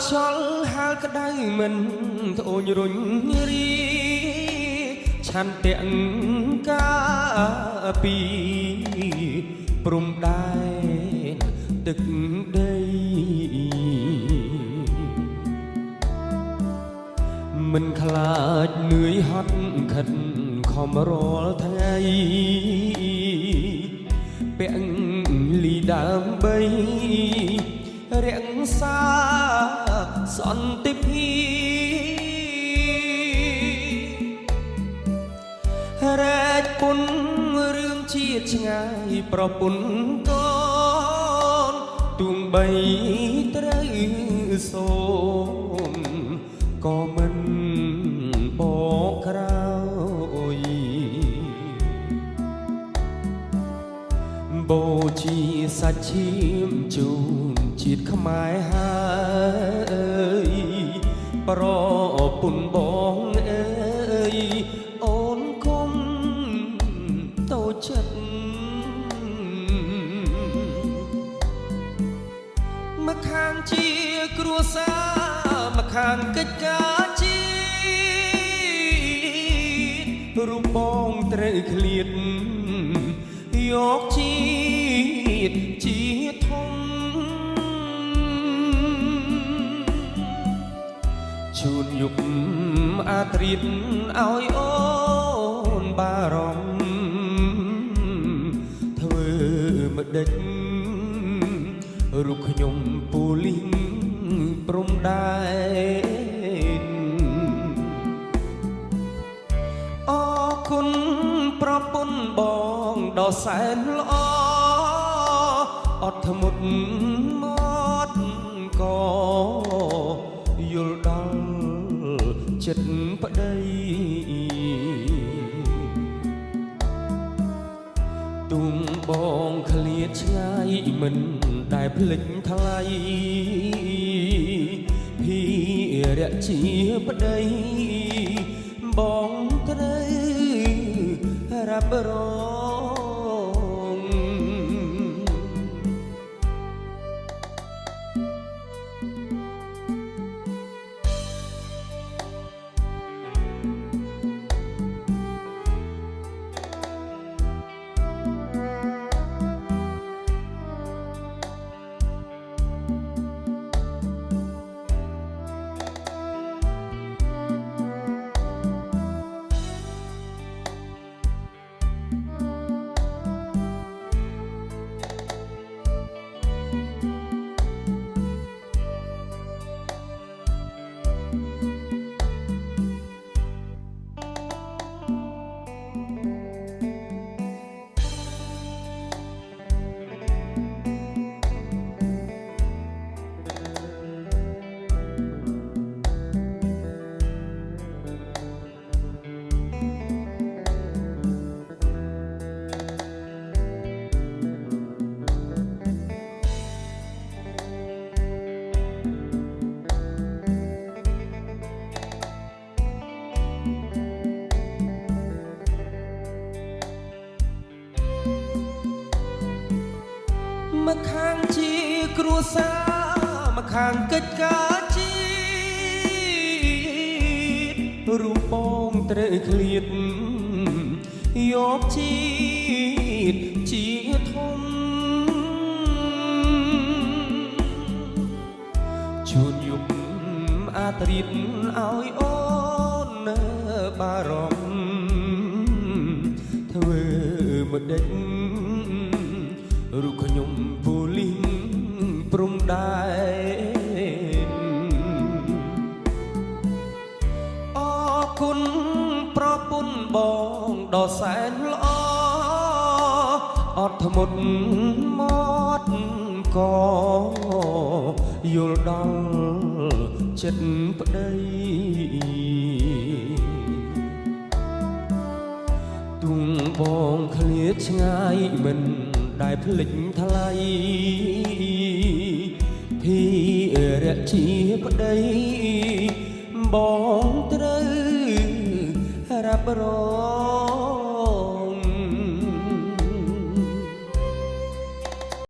ខ្យល់ហាលក្តៅមិនត្អូញរុញរីឆាន់ទាំងកាពីព្រំដែនទឹកដីមិនខ្លាចនឿយហត់ខិតខំរាល់ថ្ងៃពាក់លីដើម្បីរក្សាសន្តិភាពរែកពុនរឿងជាតិឆ្ងាយប្រពន្ធកូនទួងបីត្រូវសូនក៏មិនបកក្រោយបូជាសាច់ឈាមជូនជាតិខ្មែរហើយប្រពន្ធបងអើយអូនគុំតូចចិត្តមកខាងជាគ្រួសារមកខាងកិច្ចការជាតិរូបបងត្រូវឃ្លាតយកជាតិជាធំជូនយុបអាត្រៀតឲ្យអូនបារម្ភធ្វើម្ដេចរូបខ្ញុំពូលីងព្រំដែនអរគុណប្រពន្ធបងដ៏សែនល្អអត់ធ្មត់មកក៏យល់ដល់ចិត្តប្តីទុំបងឃ្លាតឆ្ងាយមិនដែលភ្លេចថ្លៃភារៈជាប្តីបងត្រូវរ៉ាប់រងមកខាងជាគ្រួសារមកខាងកិច្ចការជាតិរូបបងត្រូវឃ្លាតយកជាតិជាធំជូនយុបអាត្រៀតឲ្យអូនបារម្ភធ្វើម្ដេចរូបខ្ញុំពូលីងព្រំដែនអរគុណប្រពន្ធបងដ៏សែនល្អអត់ធ្មត់មកក៏យល់ដល់ចិត្តប្តីទុំបងឃ្លាតឆ្ងាយមិនដែលភ្លេចថ្លៃភារៈជាប្តីបងត្រូវរ៉ាប់រង